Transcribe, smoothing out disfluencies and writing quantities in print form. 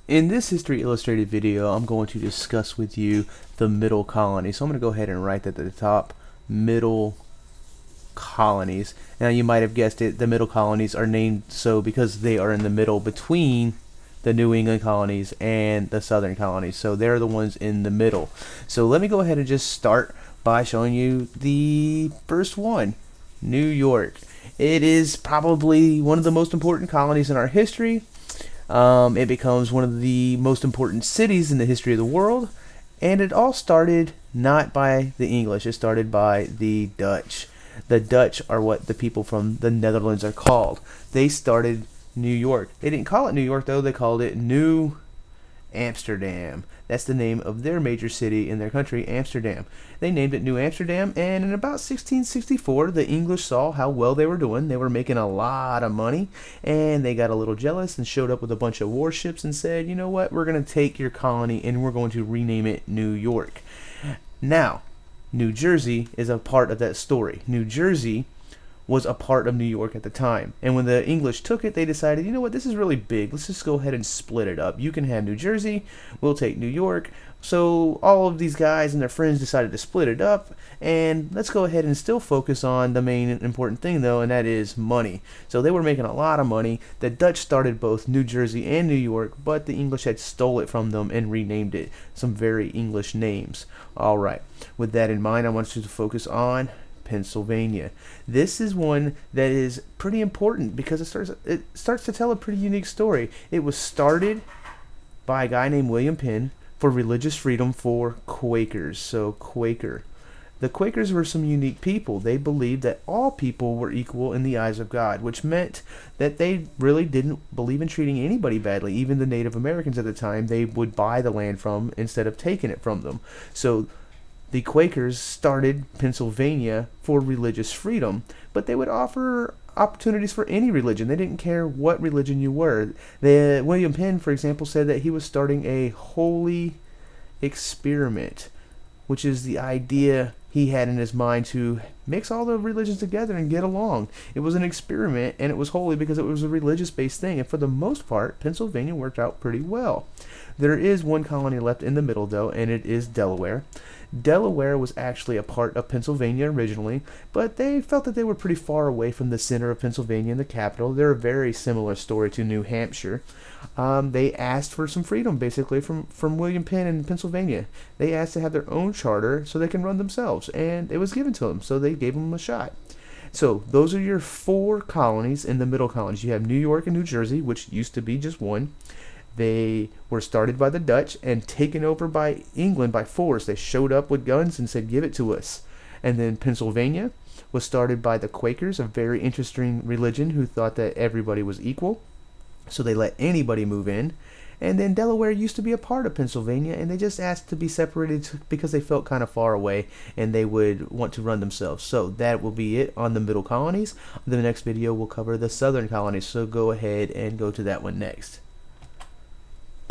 In this History Illustrated video, I'm going to discuss with you the Middle Colonies. So I'm going to go ahead and write that at the top, Middle Colonies. Now you might have guessed it, the Middle Colonies are named so because they are in the middle between the New England colonies and the Southern colonies. So they're the ones in the middle. So let me go ahead and just start by showing you the first one, New York. It is probably one of the most important colonies in our history. It becomes one of the most important cities in the history of the world, and it all started not by the English. It started by the Dutch. The Dutch are what the people from the Netherlands are called. They started New York. They didn't call it New York, though. They called it New Amsterdam. That's the name of their major city in their country, Amsterdam. They named it New Amsterdam, and in about 1664, the English saw how well they were doing. They were making a lot of money, and they got a little jealous and showed up with a bunch of warships and said, you know what, we're going to take your colony and we're going to rename it New York. Now, New Jersey is a part of that story. New Jersey was a part of New York at the time. And when the English took it, they decided, you know what, this is really big. Let's just go ahead and split it up. You can have New Jersey, we'll take New York. So all of these guys and their friends decided to split it up, and let's go ahead and still focus on the main important thing, though, and that is money. So they were making a lot of money. The Dutch started both New Jersey and New York, but the English had stole it from them and renamed it some very English names. All right, with that in mind, I want you to focus on Pennsylvania. This is one that is pretty important because it starts to tell a pretty unique story. It was started by a guy named William Penn for religious freedom for Quakers. So Quaker. The Quakers were some unique people. They believed that all people were equal in the eyes of God, which meant that they really didn't believe in treating anybody badly. Even the Native Americans at the time, they would buy the land from instead of taking it from them. So the Quakers started Pennsylvania for religious freedom, but they would offer opportunities for any religion. They didn't care what religion you were. William Penn, for example, said that he was starting a holy experiment, which is the idea he had in his mind to mix all the religions together and get along. It was an experiment, and it was holy because it was a religious-based thing, and for the most part, Pennsylvania worked out pretty well. There is one colony left in the middle, though, and it is Delaware. Delaware was actually a part of Pennsylvania originally, but they felt that they were pretty far away from the center of Pennsylvania and the capital. They're a very similar story to New Hampshire. They asked for some freedom, basically, from William Penn in Pennsylvania. They asked to have their own charter so they can run themselves, and it was given to them, so they gave them a shot. So those are your four colonies in the Middle Colonies. You have New York and New Jersey, which used to be just one. They were started by the Dutch and taken over by England by force. They showed up with guns and said, give it to us. And then Pennsylvania was started by the Quakers, a very interesting religion who thought that everybody was equal. So they let anybody move in. And then Delaware used to be a part of Pennsylvania, and they just asked to be separated because they felt kind of far away and they would want to run themselves. So that will be it on the Middle Colonies. The next video will cover the Southern Colonies, so go ahead and go to that one next.